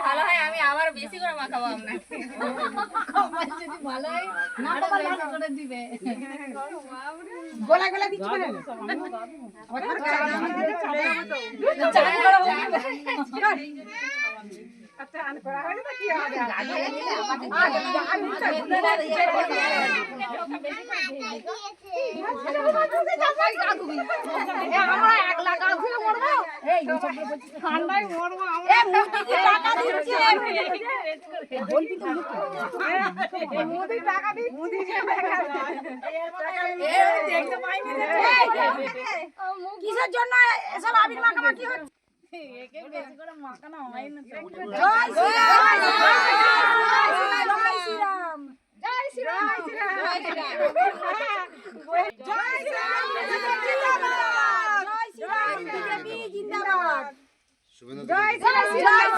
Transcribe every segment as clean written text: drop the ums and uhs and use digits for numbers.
ভালো হয় আমি আবার বেশি করে মাখাবো আপনাকে। ভালো হয় করে দিবে গোলা গোলা দিচ্ছি কিসের জন্য এসব আবির মাখামাখি হচ্ছে? মাখানো হয় না। জয় শ্রীরাম, জয় শ্রীরাম, জয় শ্রীরাম, জয় শ্রীরাম, বিজেপি জিন্দাবাদ, জয় শ্রীরাম,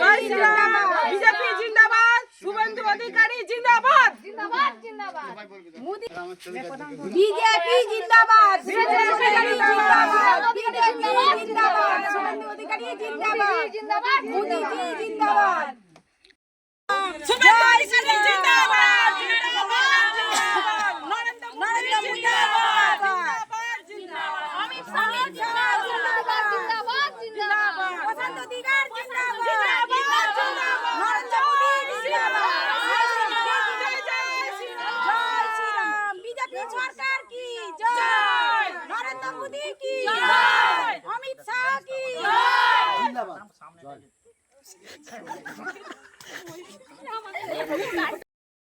জয় শ্রীরাম, বিজেপি জিন্দাবাদ, শুভেন্দু অধিকারী জিন্দাবাদ, জিন্দাবাদ, জিন্দাবাদ, মোদি বিজেপি জিন্দাবাদ, বিজেপি জিন্দাবাদ, শুভেন্দু অধিকারী জিন্দাবাদ, জিন্দাবাদ, মোদি জিন্দাবাদ, শুভেন্দু অধিকারী জিন্দাবাদ, জিন্দাবাদ, নরেন্দ্র মোদি জিন্দাবাদ, জিন্দাবাদ, অমিত শাহ জিন্দাবাদ, জিন্দাবাদ, জিন্দাবাদ, বসন্ত দিগার জিন্দাবাদ, জিন্দাবাদ, নরেন্দ্র মোদি জিন্দাবাদ, জয় শ্রীরাম, বিজেপি সরকার কি জয়, নরেন্দ্র মোদি কি জয়, অমিত শাহ কি জয়, জিন্দাবাদ।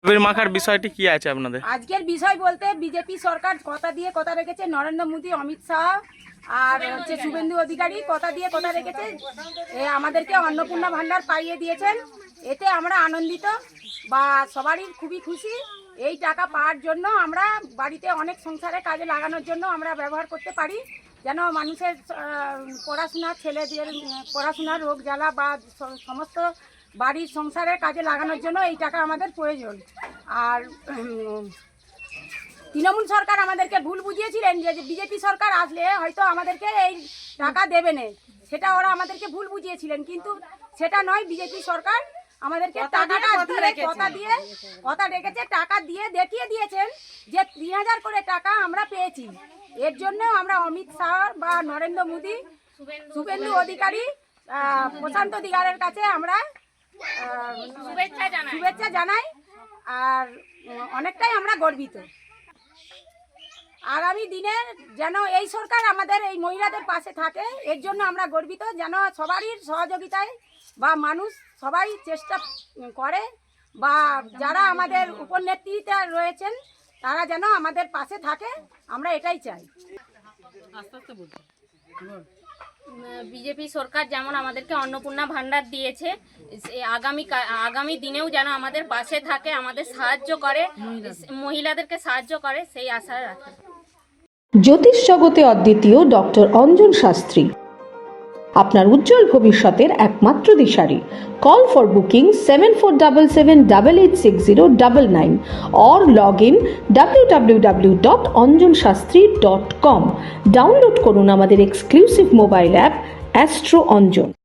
আবির মাখার বিষয়টি কি আছে আপনাদের? আজকের বিষয় বলতে বিজেপি সরকার কথা দিয়ে কথা রেখেছে, নরেন্দ্র মোদি, অমিত শাহ আর হচ্ছে শুভেন্দু অধিকারী কথা দিয়ে কথা রেখেছে, আমাদেরকে অন্নপূর্ণা ভান্ডার পাইয়ে দিয়েছেন। এতে আমরা আনন্দিত বা সবারই খুবই খুশি। এই টাকা পাওয়ার জন্য আমরা বাড়িতে অনেক সংসারে কাজে লাগানোর জন্য আমরা ব্যবহার করতে পারি, যেন মানুষের পড়াশোনা, ছেলেদের পড়াশোনার রোগ জ্বালা বা সমস্ত বাড়ির সংসারের কাজে লাগানোর জন্য এই টাকা আমাদের প্রয়োজন। আর তৃণমূল সরকার আমাদেরকে ভুল বুঝিয়েছিলেন যে বিজেপি সরকার আসলে হয়তো আমাদেরকে এই টাকা দেবে না, সেটা ওরা আমাদেরকে ভুল বুঝিয়েছিলেন, কিন্তু সেটা নয়। বিজেপি সরকার আমাদেরকে টাকাটা কথা রেখেছে, টাকা দিয়ে দেখিয়ে দিয়েছেন যে 3000 করে টাকা আমরা পেয়েছি। এর জন্য আমরা অমিত শাহ বা নরেন্দ্র মোদি, শুভেন্দু অধিকারী, প্রশান্ত দিগারের কাছে আমরা শুভেচ্ছা জানাই আর অনেকটাই আমরা গর্বিত। আগামী দিনে যেন এই সরকার আমাদের এই মহিলাদের পাশে থাকে, এর জন্য আমরা গর্বিত। যেন সবারই সহযোগিতায় বা মানুষ সবাই চেষ্টা করে বা যারা আমাদের উপনেত্রীতে রয়েছেন তারা যেন আমাদের পাশে থাকে, আমরা এটাই চাই। বিজেপি সরকার যেমন আমাদেরকে অন্নপূর্ণা ভান্ডার দিয়েছে, আগামী দিনেও যেন আমাদের পাশে থাকে, আমাদের সাহায্য করে, মহিলাদেরকে সাহায্য করে, সেই আশা রাখি। জ্যোতিষ জগতে অদ্বিতীয় ডক্টর অঞ্জন শাস্ত্রী, আপনার উজ্জ্বল ভবিষ্যতের একমাত্র দিশারি। Call for booking 7477886099 or log in www.anjanshastri.com। Download করুন আমাদের exclusive mobile app Astro Anjan.